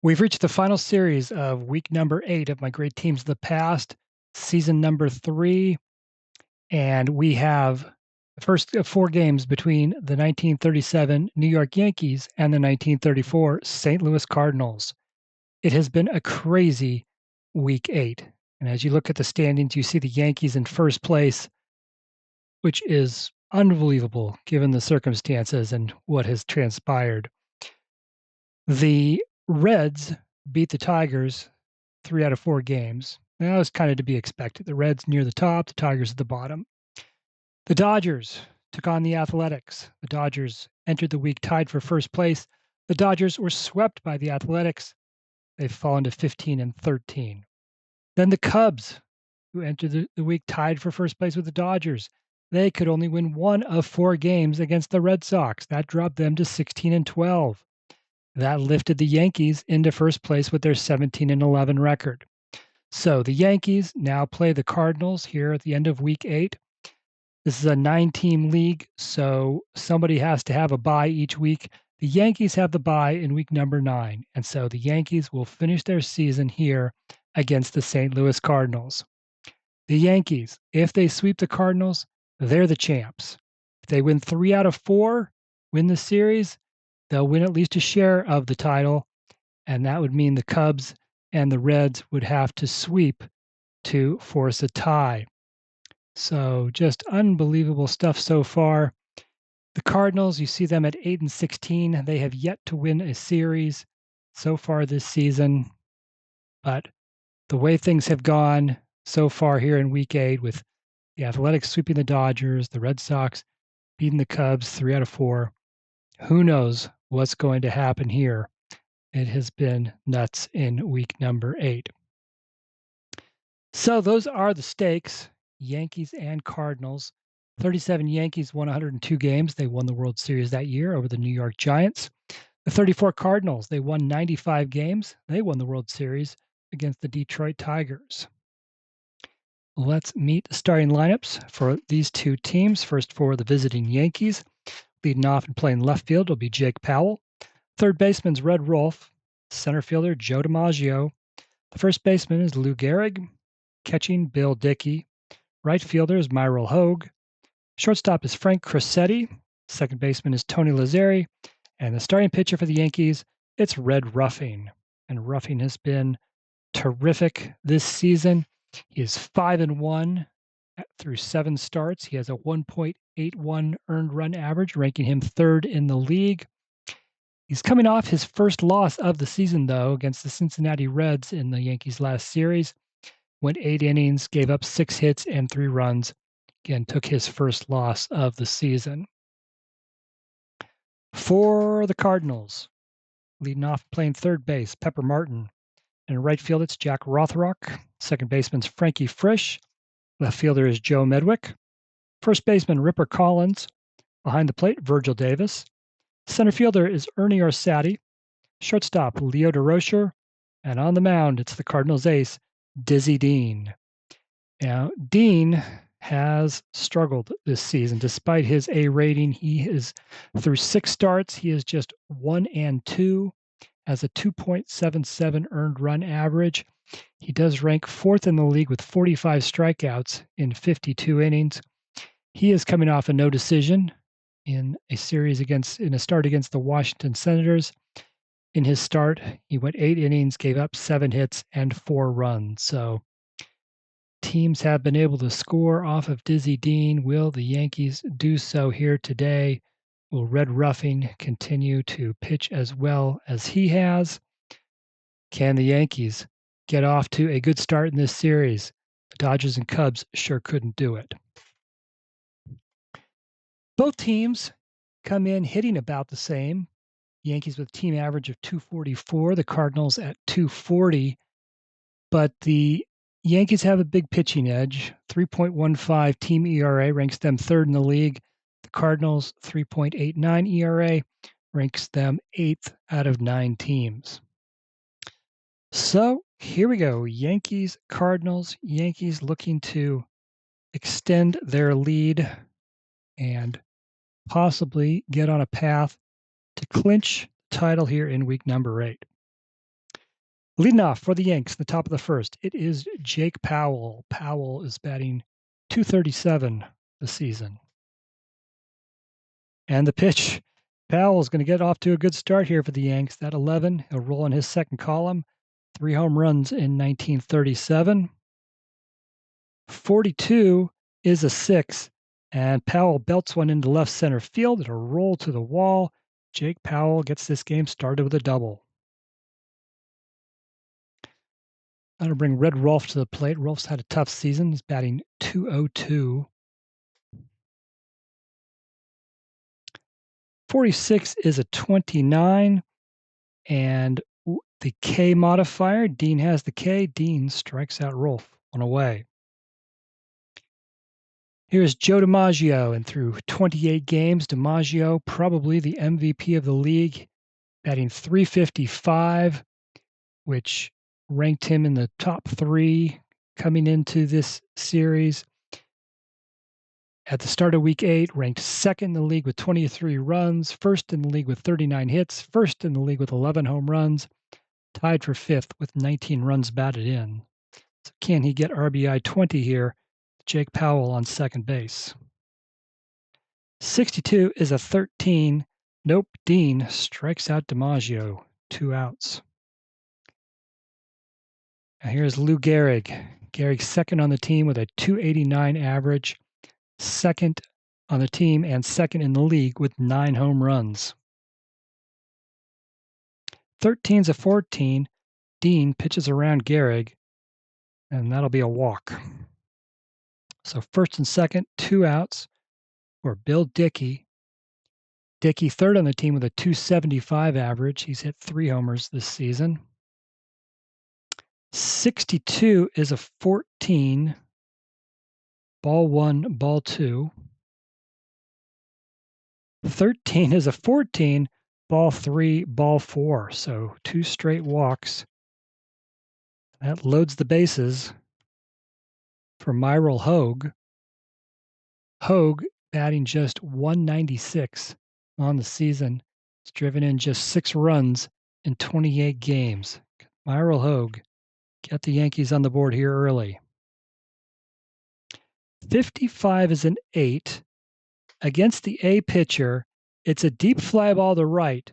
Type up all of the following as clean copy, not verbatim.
We've reached the final series of week number 8 of my Great Teams of the Past, season number 3, and we have the first of 4 games between the 1937 New York Yankees and the 1934 St. Louis Cardinals. It has been a crazy week 8, and as you look at the standings, you see the Yankees in first place, which is unbelievable given the circumstances and what has transpired. The Reds beat the Tigers 3 out of 4 games. That was kinda to be expected. The Reds near the top, the Tigers at the bottom. The Dodgers took on the Athletics. The Dodgers entered the week tied for first place. The Dodgers were swept by the Athletics. They've fallen to 15 and 13. Then the Cubs, who entered the week tied for first place with the Dodgers. They could only win 1 of 4 games against the Red Sox. That dropped them to 16 and 12. That lifted the Yankees into first place with their 17 and 11 record. So the Yankees now play the Cardinals here at the end of week 8. This is a 9-team league, so somebody has to have a bye each week. The Yankees have the bye in week number 9, and so the Yankees will finish their season here against the St. Louis Cardinals. The Yankees, if they sweep the Cardinals, they're the champs. If they win 3 out of 4, win the series, they'll win at least a share of the title, and that would mean the Cubs and the Reds would have to sweep to force a tie. So just unbelievable stuff so far. The Cardinals, you see them at 8 and 16. They have yet to win a series so far this season, but the way things have gone so far here in week 8 with the Athletics sweeping the Dodgers, the Red Sox beating the Cubs 3 out of 4, who knows what's going to happen here. It has been nuts in week number 8. So those are the stakes, Yankees and Cardinals. 37 Yankees won 102 games. They won the World Series that year over the New York Giants. The 34 Cardinals, they won 95 games. They won the World Series against the Detroit Tigers. Let's meet the starting lineups for these two teams. First for the visiting Yankees. Leading off and playing left field will be Jake Powell. Third baseman's Red Rolfe. Center fielder Joe DiMaggio. The first baseman is Lou Gehrig. Catching Bill Dickey. Right fielder is Myril Hogue. Shortstop is Frank Crosetti. Second baseman is Tony Lazzeri. And the starting pitcher for the Yankees, it's Red Ruffing. And Ruffing has been terrific this season. He is 5-1 through 7 starts. He has a 1.81 earned run average, ranking him third in the league. He's coming off his first loss of the season, though, against the Cincinnati Reds in the Yankees' last series. Went 8 innings, gave up 6 hits and 3 runs. Again, took his first loss of the season. For the Cardinals, leading off playing third base, Pepper Martin. In right field, it's Jack Rothrock. Second baseman's Frankie Frisch. Left fielder is Joe Medwick. First baseman, Ripper Collins. Behind the plate, Virgil Davis. Center fielder is Ernie Orsatti. Shortstop, Leo DeRocher. And on the mound, it's the Cardinals ace, Dizzy Dean. Now, Dean has struggled this season. Despite his A rating, he is through 6 starts, he is just 1-2, has a 2.77 earned run average. He does rank 4th in the league with 45 strikeouts in 52 innings. He is coming off a no decision in a start against the Washington Senators. In his start, he went 8 innings, gave up 7 hits and 4 runs. So teams have been able to score off of Dizzy Dean. Will the Yankees do so here today? Will Red Ruffing continue to pitch as well as he has? Can the Yankees get off to a good start in this series? The Dodgers and Cubs sure couldn't do it. Both teams come in hitting about the same. Yankees with a team average of 244, the Cardinals at 240. But the Yankees have a big pitching edge. 3.15 team ERA ranks them third in the league. The Cardinals, 3.89 ERA ranks them 8th out of 9 teams. So here we go. Yankees, Cardinals. Yankees looking to extend their lead and possibly get on a path to clinch the title here in week number 8. Leading off for the Yanks, the top of the first, it is Jake Powell. Powell is batting .237 this season. And the pitch, Powell's going to get off to a good start here for the Yanks. That 11, he'll roll in his second column. 3 home runs in 1937. 42 is a 6, and Powell belts one into left center field. It'll roll to the wall. Jake Powell gets this game started with a double. That'll bring Red Rolf to the plate. Rolf's had a tough season. He's batting .202. 46 is a 29, and the K modifier, Dean has the K. Dean strikes out Rolf on away. Here's Joe DiMaggio, and through 28 games, DiMaggio, probably the MVP of the league, batting .355, which ranked him in the top 3 coming into this series. At the start of Week 8, ranked second in the league with 23 runs, first in the league with 39 hits, first in the league with 11 home runs, tied for 5th with 19 runs batted in. So can he get RBI 20 here? Jake Powell on second base. 62 is a 13. Nope, Dean strikes out DiMaggio. 2 outs. Now here's Lou Gehrig. Gehrig's second on the team with a .289 average. Second on the team and second in the league with 9 home runs. 13's a 14. Dean pitches around Gehrig, and that'll be a walk. So first and second, 2 outs for Bill Dickey. Dickey third on the team with a .275 average. He's hit 3 homers this season. 62 is a 14. Ball 1, ball 2. 13 is a 14. Ball 3, ball 4. So 2 straight walks. That loads the bases for Myril Hogue. Hogue batting just .196 on the season. He's driven in just 6 runs in 28 games. Myril Hogue, get the Yankees on the board here early. 55 is an 8. Against the A pitcher, it's a deep fly ball to right,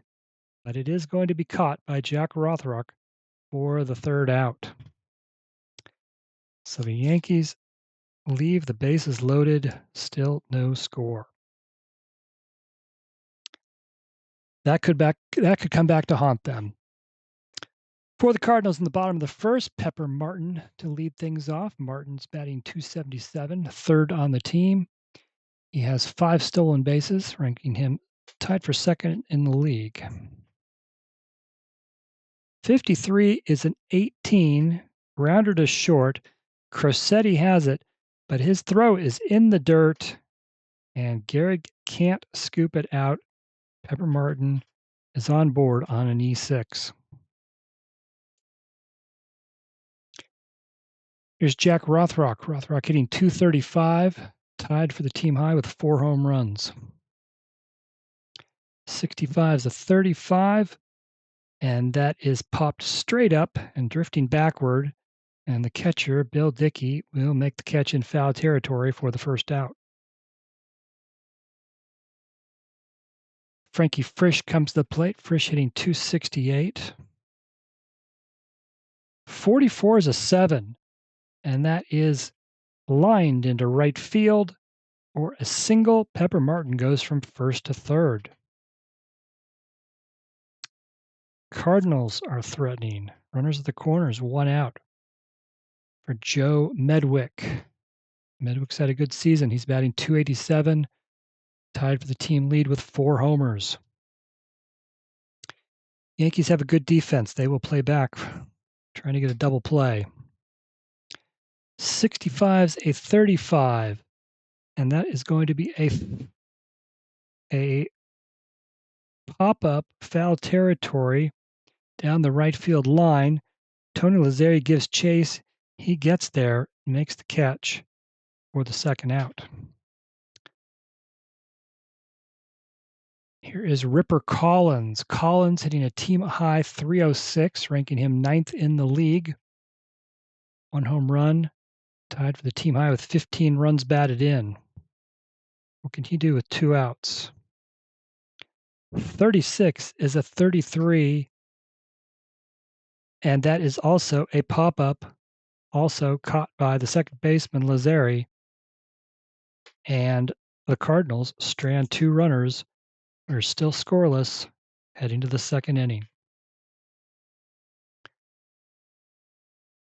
but it is going to be caught by Jack Rothrock for the 3rd out. So the Yankees leave the bases loaded, still no score. That could come back to haunt them. For the Cardinals in the bottom of the first, Pepper Martin to lead things off. Martin's batting .277, third on the team. He has 5 stolen bases, ranking him tied for second in the league. 53 is an 18, grounder to short. Crosetti has it, but his throw is in the dirt, and Gehrig can't scoop it out. Pepper Martin is on board on an E6. Here's Jack Rothrock. Rothrock hitting .235, tied for the team high with 4 home runs. 65 is a 35, and that is popped straight up and drifting backward, and the catcher, Bill Dickey, will make the catch in foul territory for the 1st out. Frankie Frisch comes to the plate. Frisch hitting .268. 44 is a 7, and that is lined into right field, or a single. Pepper Martin goes from first to third. Cardinals are threatening. Runners at the corners, 1 out for Joe Medwick. Medwick's had a good season. He's batting .287, tied for the team lead with 4 homers. Yankees have a good defense. They will play back, trying to get a double play. 65's a 35, and that is going to be a pop-up foul territory down the right field line. Tony Lazzeri gives chase. He gets there, makes the catch for the 2nd out. Here is Ripper Collins. Collins hitting a team high 306, ranking him 9th in the league. 1 home run, tied for the team high with 15 runs batted in. What can he do with 2 outs? 36 is a 33, and that is also a pop-up, also caught by the second baseman Lazzeri. And the Cardinals strand 2 runners, are still scoreless, heading to the second inning.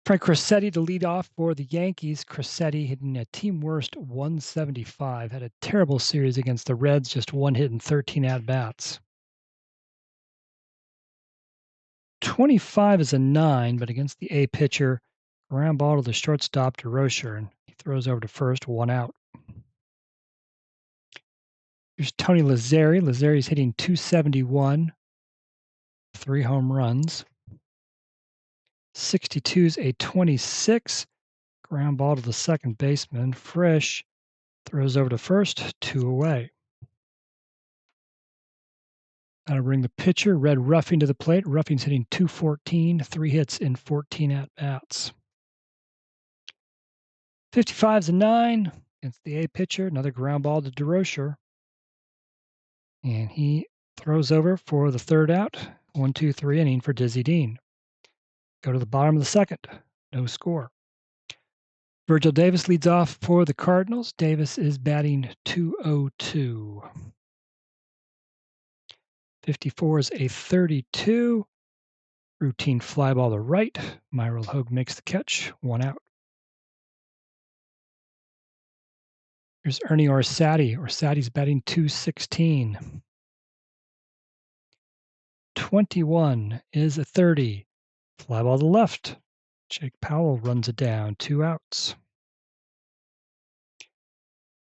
Frank Crissetti to lead off for the Yankees. Crissetti hitting a team worst 175. Had a terrible series against the Reds, just 1 hit and 13 at-bats. 25 is a 9, but against the A pitcher, ground ball to the shortstop DeRocher, and he throws over to first, 1 out. Here's Tony Lazzeri. Lazzeri's hitting 271, 3 home runs. 62's a 26. Ground ball to the second baseman. Frisch throws over to first, 2 away. That'll bring the pitcher, Red Ruffing, to the plate. Ruffing's hitting 214, 3 hits in 14 at-bats. 55's a 9 against the A pitcher. Another ground ball to DeRocher. And he throws over for the 3rd out. 1-2-3 inning for Dizzy Dean. Go to the bottom of the 2nd. No score. Virgil Davis leads off for the Cardinals. Davis is batting .202. 54 is a 32. Routine fly ball to right. Myril Hogue makes the catch. 1 out. Here's Ernie Orsatti. Orsatti's batting .216. 21 is a 30. Fly ball to left. Jake Powell runs it down. 2 outs.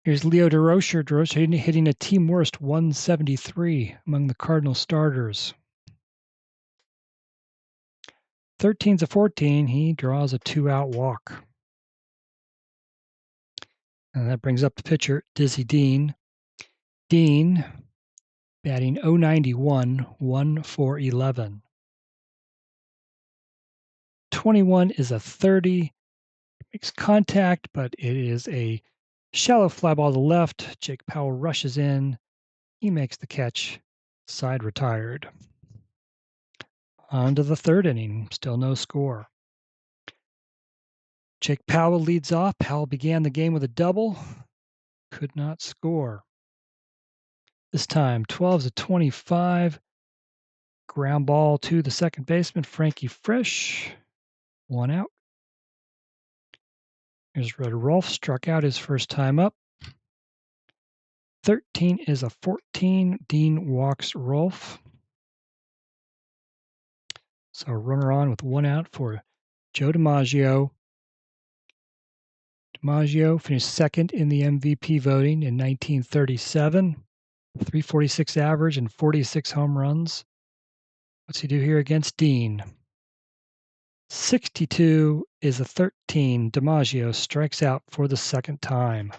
Here's Leo DeRocher. DeRocher hitting a team worst 173 among the Cardinal starters. 13's a 14. He draws a 2-out walk. And that brings up the pitcher, Dizzy Dean. Dean batting .091, 1-for-11. 21 is a 30. Makes contact, but it is a shallow fly ball to the left. Jake Powell rushes in. He makes the catch. Side retired. On to the 3rd inning. Still no score. Jake Powell leads off. Powell began the game with a double. Could not score. This time, 12's a 25. Ground ball to the second baseman, Frankie Frisch. 1 out. Here's Red Rolf. Struck out his first time up. 13 is a 14. Dean walks Rolf. So runner on with 1 out for Joe DiMaggio. DiMaggio finished 2nd in the MVP voting in 1937. 346 average and 46 home runs. What's he do here against Dean? 62 is a 13. DiMaggio strikes out for the 2nd time.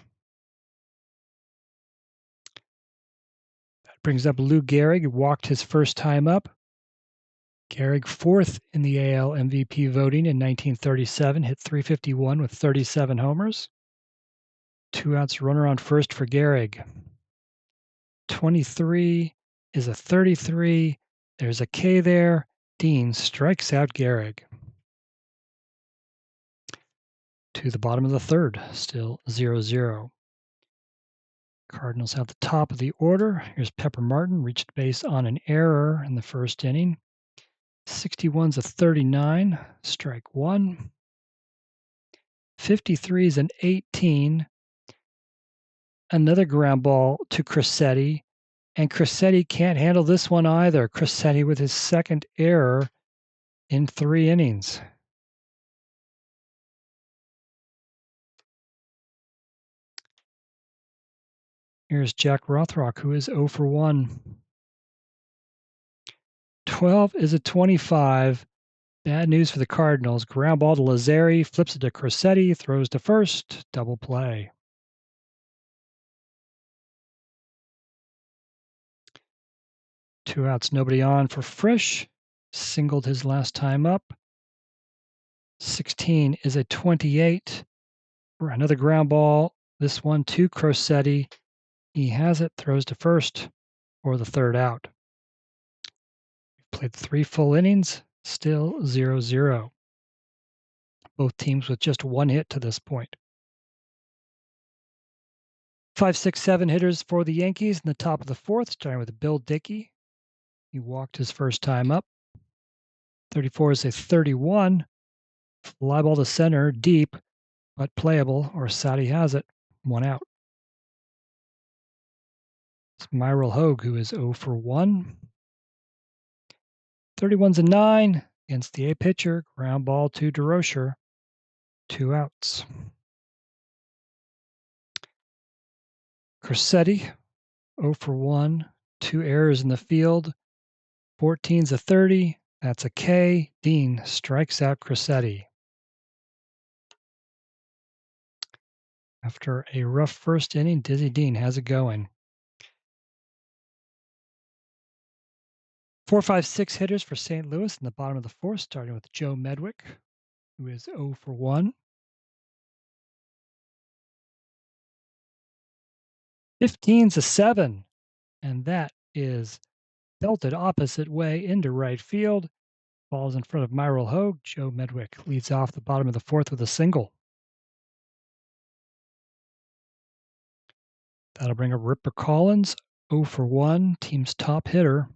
That brings up Lou Gehrig, who walked his first time up. Gehrig 4th in the AL MVP voting in 1937, hit .351 with 37 homers. 2 outs, runner on first for Gehrig. 23 is a 33. There's a K there. Dean strikes out Gehrig. To the bottom of the 3rd, still 0-0. Cardinals have the top of the order. Here's Pepper Martin, reached base on an error in the 1st inning. 61's a 39, strike 1. 53's an 18. Another ground ball to Crissetti, and Crissetti can't handle this one either. Crissetti with his 2nd error in 3 innings. Here's Jack Rothrock, who is 0 for 1. 12 is a 25. Bad news for the Cardinals. Ground ball to Lazzeri, flips it to Crissetti, throws to first, double play. 2 outs, nobody on for Frisch. Singled his last time up. 16 is a 28 for another ground ball. This one to Crosetti. He has it, throws to first for the third out. We've played 3 full innings, still 0-0. Both teams with just 1 hit to this point. 5, 6, 7 hitters for the Yankees in the top of the fourth, starting with Bill Dickey. He walked his first time up. 34 is a 31. Fly ball to center, deep, but playable. Orsatti has it. 1 out. It's Myril Hogue, who is 0 for 1. 31's a 9 against the A pitcher. Ground ball to DeRocher. 2 outs. Crosetti, 0 for 1. 2 errors in the field. 14's a 30. That's a K. Dean strikes out Crosetti. After a rough first inning, Dizzy Dean has it going. 4, 5, 6 hitters for St. Louis in the bottom of the fourth, starting with Joe Medwick, who is 0 for 1. 15's a 7, and that is belted opposite way into right field. Falls in front of Myril Hogue. Joe Medwick leads off the bottom of the fourth with a single. That'll bring up Ripper Collins, 0 for 1, team's top hitter.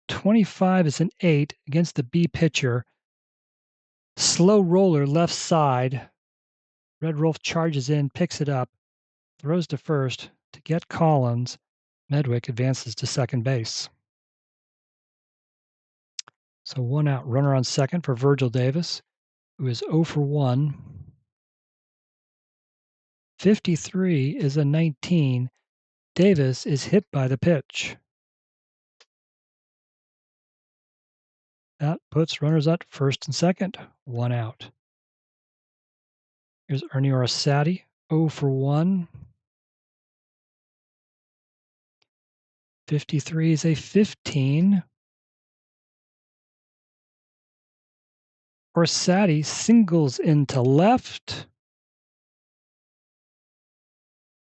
25 is an 8 against the B pitcher. Slow roller left side. Red Wolf charges in, picks it up, throws to first to get Collins. Medwick advances to second base. So 1 out, runner on second for Virgil Davis, who is 0 for 1. 53 is a 19. Davis is hit by the pitch. That puts runners at first and second. 1 out. Here's Ernie Orsatti, 0 for 1. 53 is a 15. Orsatti singles into left.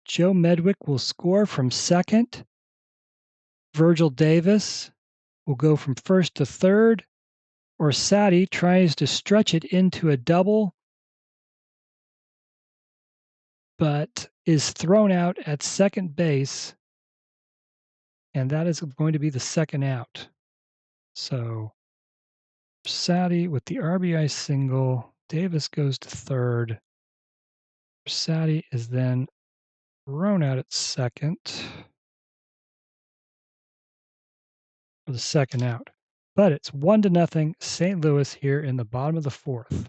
Joe Medwick will score from second. Virgil Davis will go from first to third. Orsatti tries to stretch it into a double, but is thrown out at second base, and that is going to be the second out. So Orsatti with the RBI single. Davis goes to third. Orsatti is then thrown out at second for the second out. But it's 1-0 St. Louis here in the bottom of the fourth.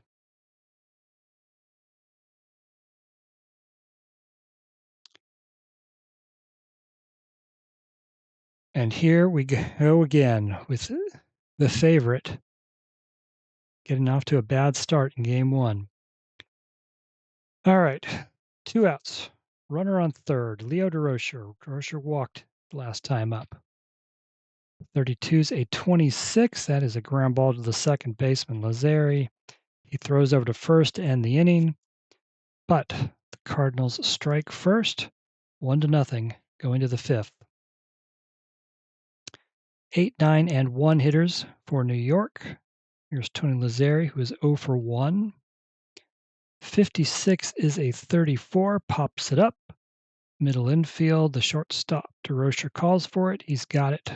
And here we go again with the favorite getting off to a bad start in game 1. All right, 2 outs. Runner on third, Leo DeRocher. DeRocher walked last time up. 32's a 26. That is a ground ball to the second baseman, Lazzeri. He throws over to first to end the inning. But the Cardinals strike first, 1-0, going to the fifth. 8, 9, and 1 hitters for New York. Here's Tony Lazzeri, who is 0 for 1. 56 is a 34, pops it up. Middle infield, the shortstop, DeRocher calls for it. He's got it.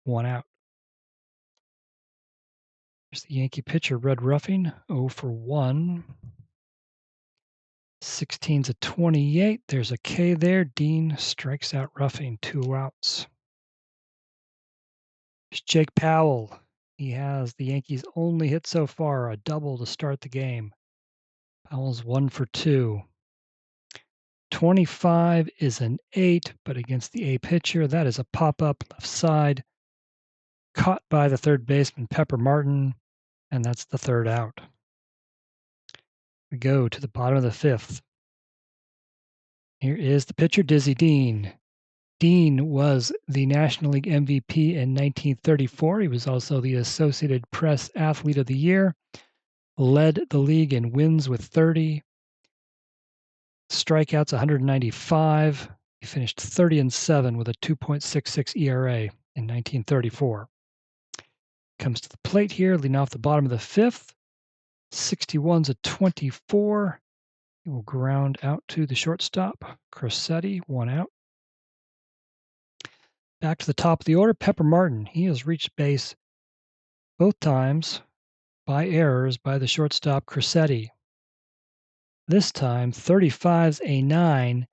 1 out. Here's the Yankee pitcher, Red Ruffing, 0 for 1. 16's a 28. There's a K there. Dean strikes out Ruffing, 2 outs. Here's Jake Powell. He has the Yankees' only hit so far, a double to start the game. Powell's 1 for 2. 25 is an 8, but against the A pitcher, that is a pop-up left side. Caught by the third baseman, Pepper Martin, and that's the third out. We go to the bottom of the fifth. Here is the pitcher, Dizzy Dean. Dean was the National League MVP in 1934. He was also the Associated Press Athlete of the Year, led the league in wins with 30, strikeouts 195. He finished 30-7 with a 2.66 ERA in 1934. Comes to the plate here, leading off the bottom of the fifth. 61's a 24. He will ground out to the shortstop. Crosetti, 1 out. Back to the top of the order, Pepper Martin. He has reached base both times by errors by the shortstop Crosetti. This time, 35's a 9,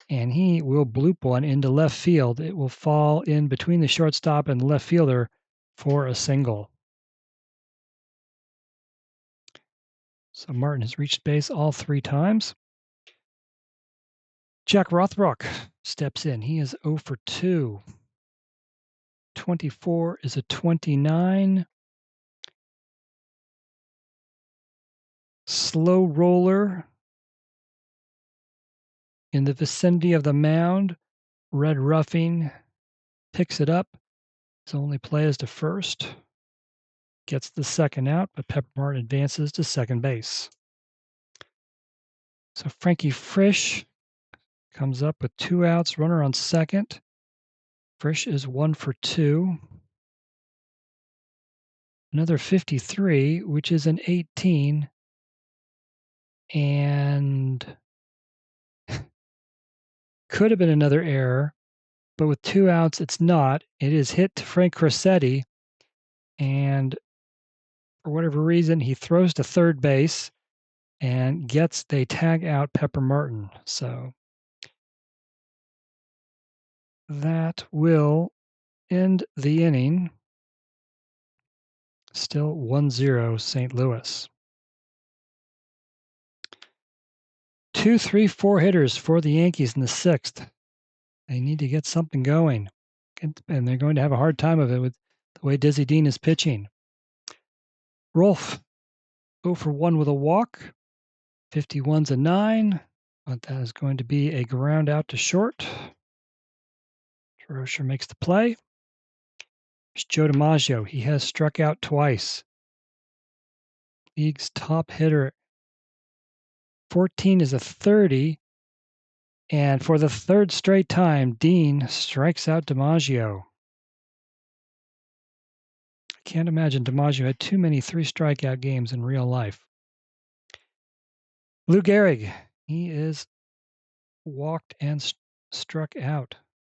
and he will bloop one into left field. It will fall in between the shortstop and the left fielder for a single. So Martin has reached base all 3 times. Jack Rothrock steps in. He is 0 for 2. 24 is a 29. Slow roller in the vicinity of the mound. Red Ruffing picks it up. His only play is to first. Gets the second out, but Pepper Martin advances to second base. So Frankie Frisch comes up with 2 outs, runner on second. Frisch is 1 for 2. Another 53, which is an 18. And could have been another error, but with 2 outs, it's not. It is hit to Frank Crosetti, and for whatever reason, he throws to third base and they tag out Pepper Martin. So that will end the inning. Still 1-0 St. Louis. 2, 3, 4 hitters for the Yankees in the 6th. They need to get something going, and they're going to have a hard time of it with the way Dizzy Dean is pitching. Rolf, 0 for 1 with a walk. 51's a 9, but that is going to be a ground out to short. Trosher makes the play. There's Joe DiMaggio. He has struck out twice. League's top hitter. 14 is a 30. And for the 3rd straight time, Dean strikes out DiMaggio. I can't imagine DiMaggio had too many 3 strikeout games in real life. Lou Gehrig, he is walked and struck out.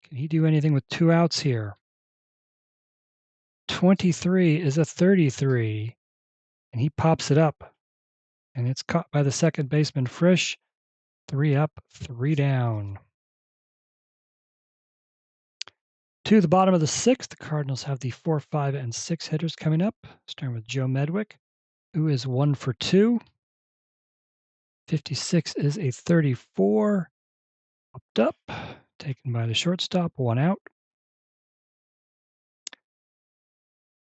Can he do anything with 2 outs here? 23 is a 33, and he pops it up. And it's caught by the second baseman, Frisch. 3 up, 3 down. To the bottom of the 6th, the Cardinals have the 4, 5, and 6 hitters coming up, starting with Joe Medwick, who is 1 for 2. 56 is a 34. Popped up, taken by the shortstop, 1 out.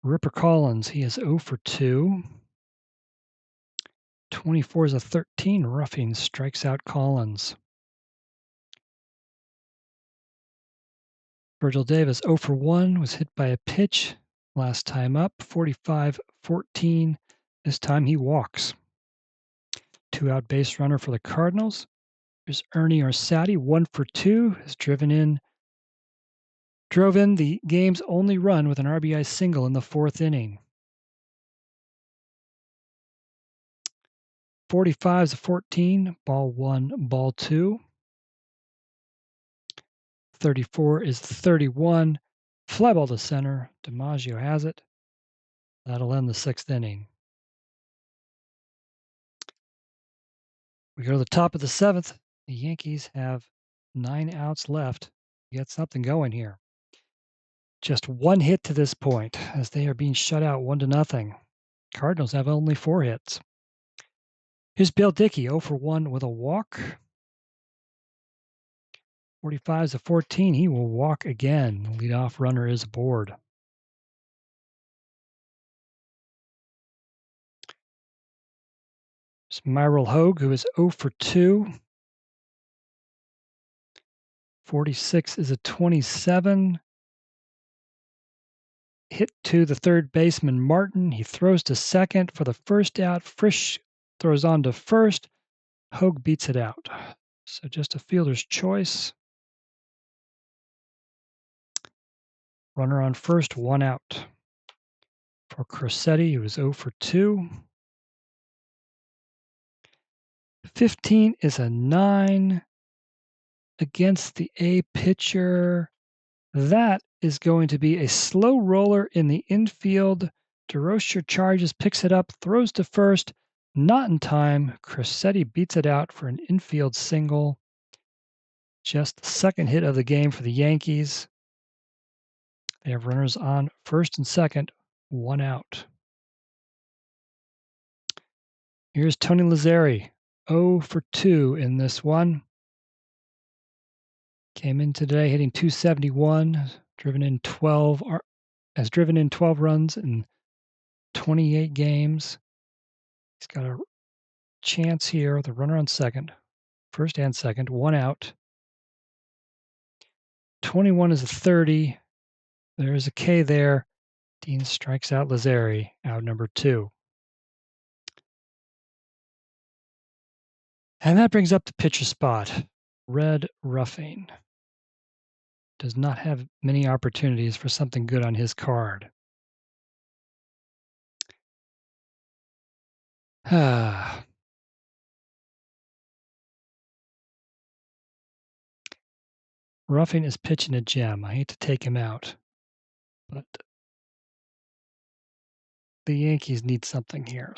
Ripper Collins, he is 0 for 2. 24 is a 13. Ruffing strikes out Collins. Virgil Davis, 0 for 1, was hit by a pitch last time up. 45-14. This time he walks. 2-out base runner for the Cardinals. There's Ernie Orsatti, 1 for 2, has drove in the game's only run with an RBI single in the 4th inning. 45 is a 14, ball 1, ball 2. 34 is 31, fly ball to center. DiMaggio has it. That'll end the 6th inning. We go to the top of the 7th. The Yankees have 9 outs left. Get something going here. Just 1 hit to this point as they are being shut out 1-0. Cardinals have only 4 hits. Here's Bill Dickey, 0 for 1 with a walk. 45 is a 14. He will walk again. The leadoff runner is aboard. There's Myril Hogue, who is 0 for 2. 46 is a 27. Hit to the third baseman, Martin. He throws to second for the first out. Frisch throws on to first. Hogue beats it out. So just a fielder's choice. Runner on first, 1 out. For Crosetti, he was 0 for 2. 15 is a 9 against the A pitcher. That is going to be a slow roller in the infield. DeRocher charges, picks it up, throws to first. Not in time. Crosetti beats it out for an infield single. Just the second hit of the game for the Yankees. They have runners on first and second, 1 out. Here's Tony Lazzeri, 0 for 2 in this one. Came in today hitting .271, has driven in 12 runs in 28 games. He's got a chance here with a runner on second, first and second, 1 out. 21 is a 30. There's a K there. Dean strikes out Lazzeri, out number 2. And that brings up the pitcher spot. Red Ruffing does not have many opportunities for something good on his card. Ruffing is pitching a gem. I hate to take him out, but the Yankees need something here.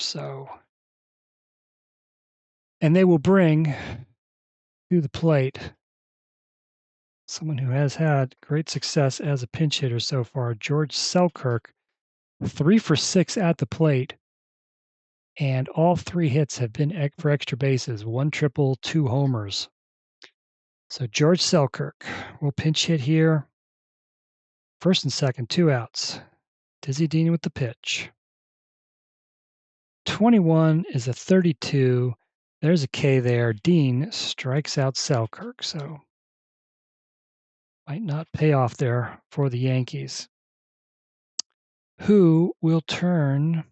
And they will bring to the plate someone who has had great success as a pinch hitter so far, George Selkirk, 3 for 6 at the plate, and all 3 hits have been for extra bases, 1 triple, 2 homers. So George Selkirk will pinch hit here. First and second, 2 outs. Dizzy Dean with the pitch. 21 is a 32. There's a K there. Dean strikes out Selkirk, so might not pay off there for the Yankees, who will turn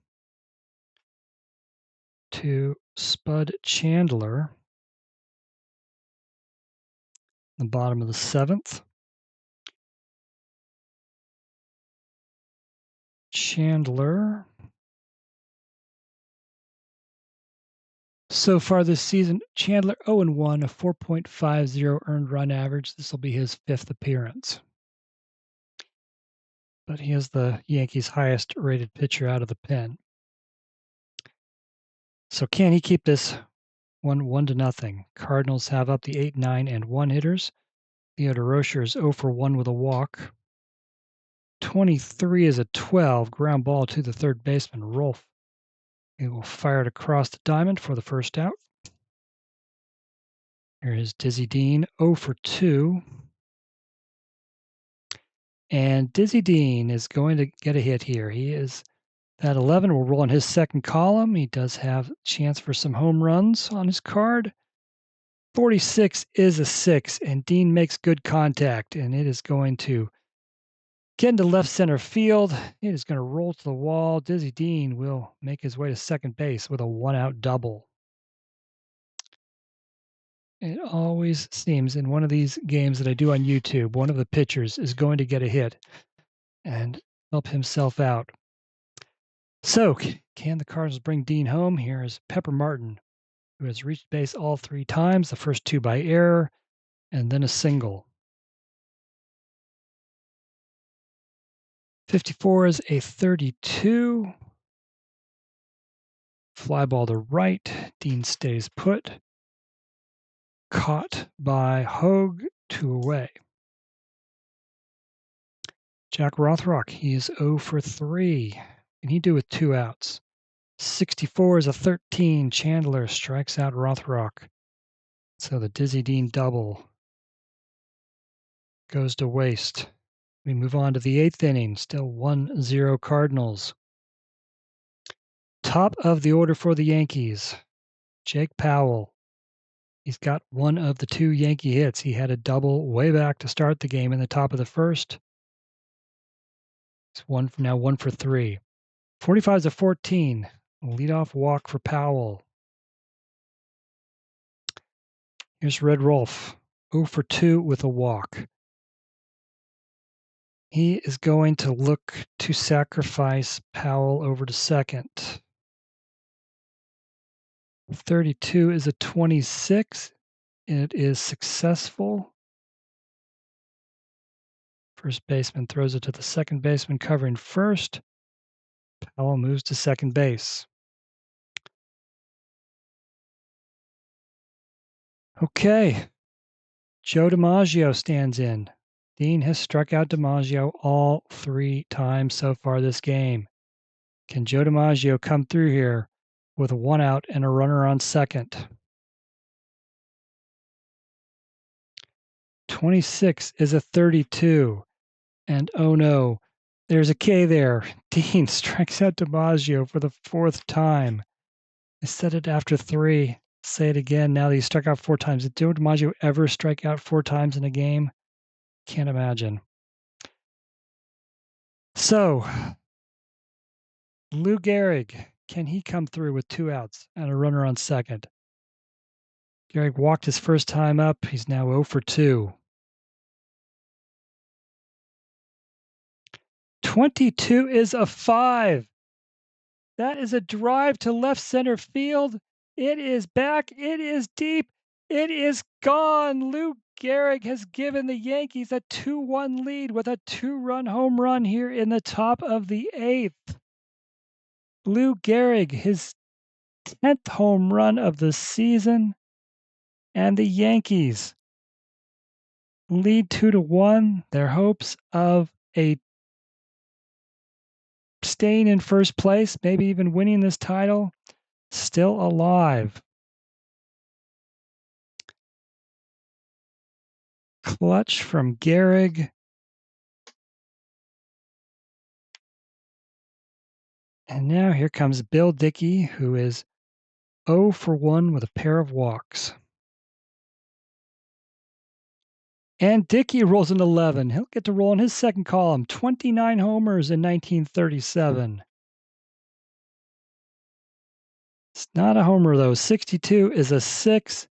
to Spud Chandler, the bottom of the 7th. Chandler, so far this season, Chandler 0-1, a 4.50 earned run average. This will be his 5th appearance. But he is the Yankees' highest rated pitcher out of the pen. So can he keep this 1-0? Cardinals have up the 8, 9, and 1 hitters. Theodore Rocher is 0 for 1 with a walk. 23 is a 12. Ground ball to the third baseman, Rolf. He will fire it across the diamond for the first out. Here is Dizzy Dean, 0 for 2. And Dizzy Dean is going to get a hit here. He is that 11 will roll in his second column. He does have a chance for some home runs on his card. 46 is a 6, and Dean makes good contact, and it is going to get into left center field. It is going to roll to the wall. Dizzy Dean will make his way to second base with a 1-out double. It always seems in one of these games that I do on YouTube, one of the pitchers is going to get a hit and help himself out. So, can the Cardinals bring Dean home? Here is Pepper Martin, who has reached base all 3 times, the first 2 by error, and then a single. 54 is a 32. Fly ball to right. Dean stays put. Caught by Hogue, 2 away. Jack Rothrock, he is 0 for 3. Can he do with 2 outs? 64 is a 13. Chandler strikes out Rothrock. So the Dizzy Dean double goes to waste. We move on to the 8th inning. Still 1-0 Cardinals. Top of the order for the Yankees, Jake Powell. He's got one of the 2 Yankee hits. He had a double way back to start the game in the top of the first. He's now 1 for 3. 45's a 14. Leadoff walk for Powell. Here's Red Rolf, 0 for 2 with a walk. He is going to look to sacrifice Powell over to second. 32 is a 26. It is successful. First baseman throws it to the second baseman covering first. Powell moves to second base. Okay. Joe DiMaggio stands in. Dean has struck out DiMaggio all 3 times so far this game. Can Joe DiMaggio come through here with a 1 out and a runner on second? 26 is a 32. And oh no, there's a K there. Dean strikes out DiMaggio for the 4th time. I said it after 3. Say it again now that he struck out 4 times. Did Joe DiMaggio ever strike out 4 times in a game? Can't imagine. So, Lou Gehrig, can he come through with 2 outs and a runner on second? Gehrig walked his first time up. He's now 0 for 2. 22 is a 5. That is a drive to left center field. It is back. It is deep. It is gone. Lou Gehrig has given the Yankees a 2-1 lead with a 2-run home run here in the top of the 8th. Lou Gehrig, his 10th home run of the season, and the Yankees lead 2-1. Their hopes of staying in first place, maybe even winning this title, still alive. Clutch from Gehrig. And now here comes Bill Dickey, who is 0 for 1 with a pair of walks. And Dickey rolls an 11. He'll get to roll in his second column. 29 homers in 1937. It's not a homer, though. 62 is a 6.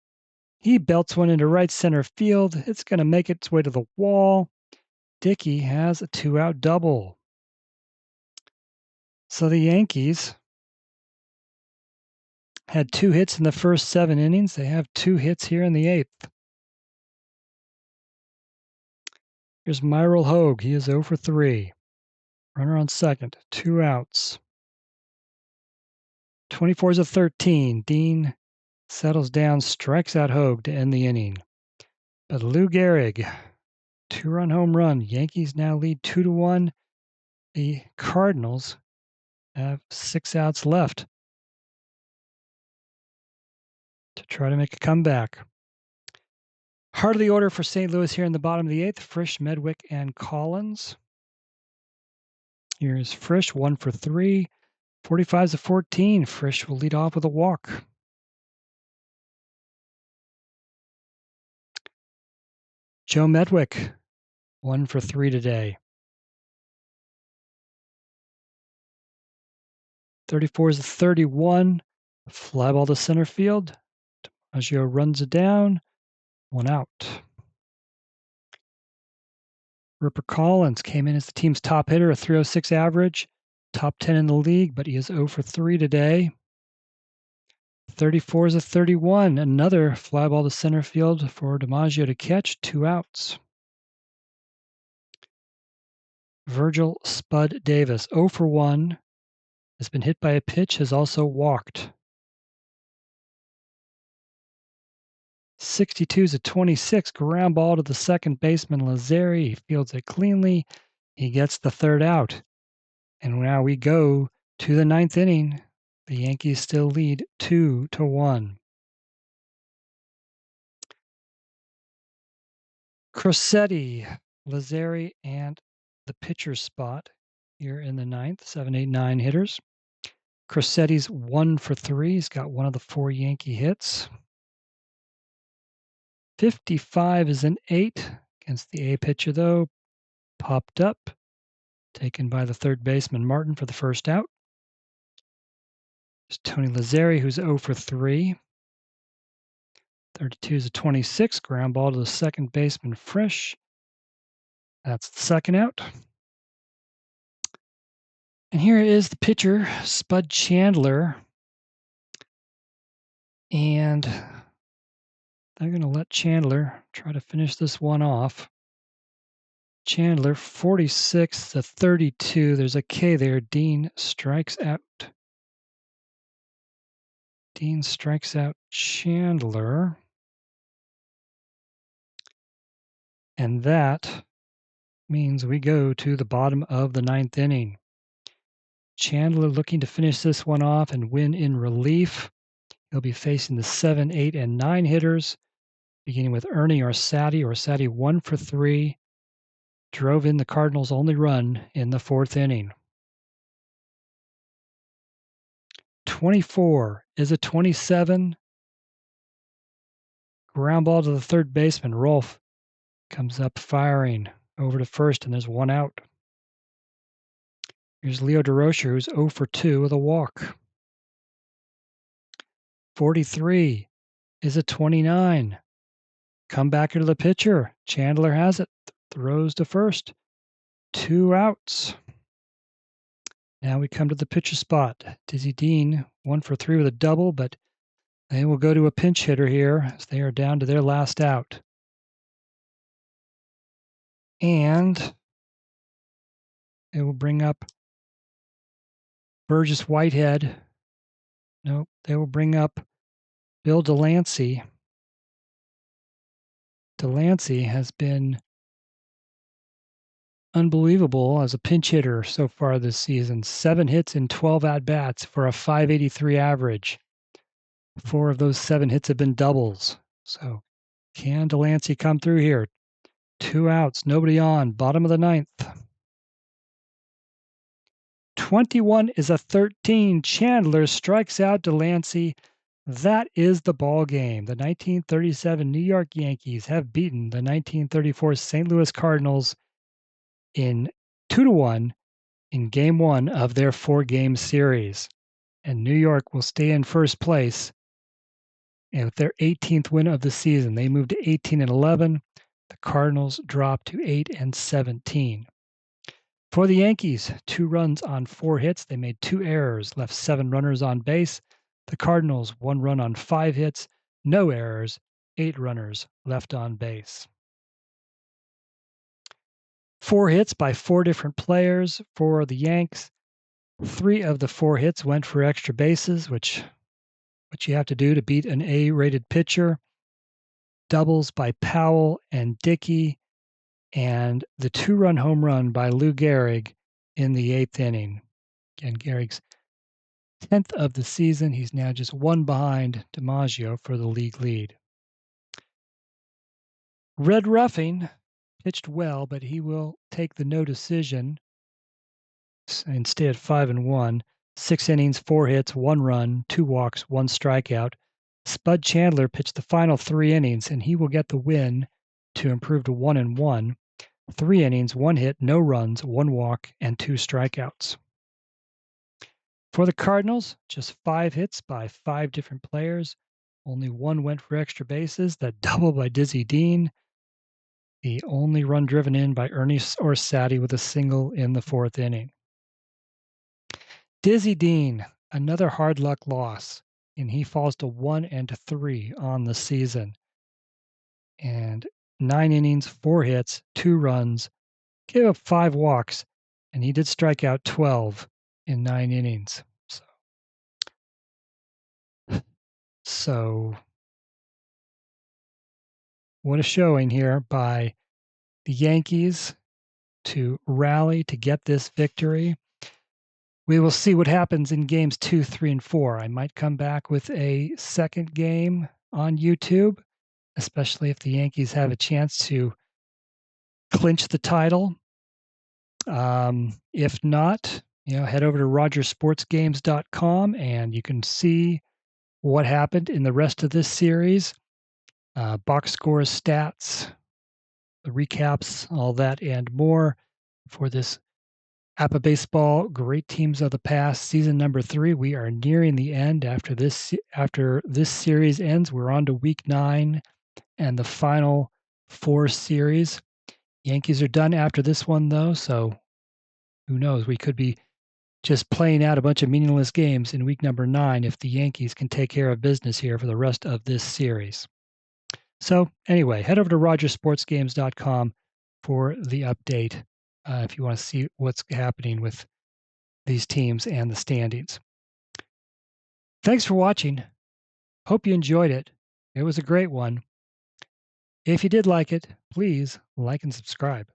He belts one into right center field. It's going to make its way to the wall. Dickey has a 2-out double. So the Yankees had 2 hits in the first 7 innings. They have 2 hits here in the 8th. Here's Myril Hogue. He is 0 for 3. Runner on second. 2 outs. 24 is a 13. Dean settles down, strikes out Hogue to end the inning. But Lou Gehrig, 2-run home run. Yankees now lead 2-1. The Cardinals have 6 outs left to try to make a comeback. Heart of the order for St. Louis here in the bottom of the 8th. Frisch, Medwick, and Collins. Here's Frisch, 1 for 3. 45 is a 14. Frisch will lead off with a walk. Joe Medwick, 1 for 3 today. 34 is a 31. Fly ball to center field. DiMaggio runs it down. 1 out. Ripper Collins came in as the team's top hitter, a 306 average, top 10 in the league, but he is 0 for 3 today. 34 is a 31. Another fly ball to center field for DiMaggio to catch. 2 outs. Virgil Spud Davis, 0 for 1, has been hit by a pitch, has also walked. 62 is a 26. Ground ball to the second baseman, Lazzeri. He fields it cleanly. He gets the 3rd out. And now we go to the 9th inning. The Yankees still lead 2-1. Crosetti, Lazzeri, and the pitcher's spot here in the 9th. 7, 8, 9 hitters. Crossetti's 1 for 3. He's got one of the 4 Yankee hits. 55 is an 8 against the A pitcher, though. Popped up, taken by the third baseman Martin for the first out. There's Tony Lazzeri, who's 0 for 3. 32 is a 26, ground ball to the second baseman Frisch. That's the second out. And here is the pitcher, Spud Chandler. And they're going to let Chandler try to finish this one off. Chandler, 46 to 32. There's a K there. Dean strikes out. Dean strikes out Chandler. And that means we go to the bottom of the ninth inning. Chandler looking to finish this one off and win in relief. He'll be facing the 7, 8, and 9 hitters, beginning with Ernie Orsatti. Orsatti 1 for 3. Drove in the Cardinals' only run in the fourth inning. 24 is a 27. Ground ball to the third baseman. Rolf comes up firing over to first, and there's one out. Here's Leo DeRocher, who's 0 for 2 with a walk. 43 is a 29. Come back to the pitcher. Chandler has it. Throws to first. 2 outs. Now we come to the pitcher spot. Dizzy Dean, 1 for 3 with a double, but they will go to a pinch hitter here as they are down to their last out. And they will bring up Burgess Whitehead. Nope, they will bring up Bill Delancey. Delancey has been unbelievable as a pinch hitter so far this season. 7 hits in 12 at-bats for a .583 average. 4 of those 7 hits have been doubles. So can Delancey come through here? 2 outs, nobody on, bottom of the ninth. 21 is a 13. Chandler strikes out Delancey. That is the ball game. The 1937 New York Yankees have beaten the 1934 St. Louis Cardinals in 2-1 in Game 1 of their 4-game series. And New York will stay in first place. And with their 18th win of the season, they moved to 18-11. The Cardinals dropped to 8-17. For the Yankees, 2 runs on 4 hits. They made 2 errors, left 7 runners on base. The Cardinals, 1 run on 5 hits, no errors, 8 runners left on base. 4 hits by 4 different players for the Yanks. 3 of the 4 hits went for extra bases, which you have to do to beat an A-rated pitcher. Doubles by Powell and Dickey, and the 2-run home run by Lou Gehrig in the 8th inning. Again, Gehrig's 10th of the season. He's now just 1 behind DiMaggio for the league lead. Red Ruffing pitched well, but he will take the no decision and stay at 5-1. 6 innings, 4 hits, 1 run, 2 walks, 1 strikeout. Spud Chandler pitched the final 3 innings, and he will get the win to improve to 1-1. 3 innings, 1 hit, no runs, 1 walk, and 2 strikeouts. For the Cardinals, just 5 hits by 5 different players. Only 1 went for extra bases. That double by Dizzy Dean. The only run driven in by Ernie Orsatti with a single in the 4th inning. Dizzy Dean, another hard luck loss, and he falls to 1-3 on the season. And 9 innings, 4 hits, 2 runs, gave up 5 walks, and he did strike out 12 in 9 innings. So what a showing here by the Yankees to rally to get this victory. We will see what happens in games 2, 3, and 4. I might come back with a second game on YouTube, especially if the Yankees have a chance to clinch the title. If not, head over to rogersportsgames.com and you can see what happened in the rest of this series. box scores, stats, the recaps, all that and more for this APBA Baseball Great Teams of the Past, season number 3. We are nearing the end. After this series ends, we're on to week 9 and the final 4 series. Yankees are done after this one, though, so who knows? We could be just playing out a bunch of meaningless games in week number 9 if the Yankees can take care of business here for the rest of this series. So anyway, head over to rogersportsgames.com for the update if you want to see what's happening with these teams and the standings. Thanks for watching. Hope you enjoyed it. It was a great one. If you did like it, please like and subscribe.